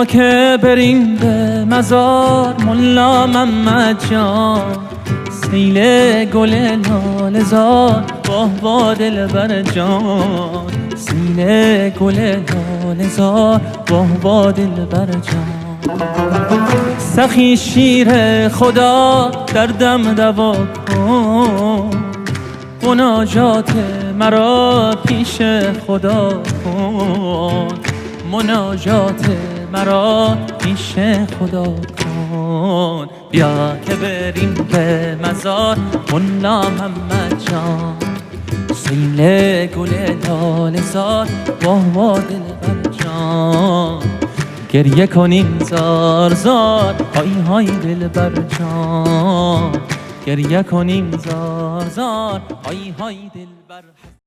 بیا که بریم به مزار ملا محمد جان، سیل گل لاله زار واه وا دلبر جان، سیل گل لاله زار واه وا دلبر جان. سخی شیر خدا دردم دوا کن، مناجات مرا پیش خدا کن، مناجات مرا پیش خدا کن. بیا که بریم به مزار ملا محمد جان، سیل گل لاله زار واه واه دلبر جان. گریه کنیم زار زار های های دلبر جان، گریه کنیم زار زار های های دلبر.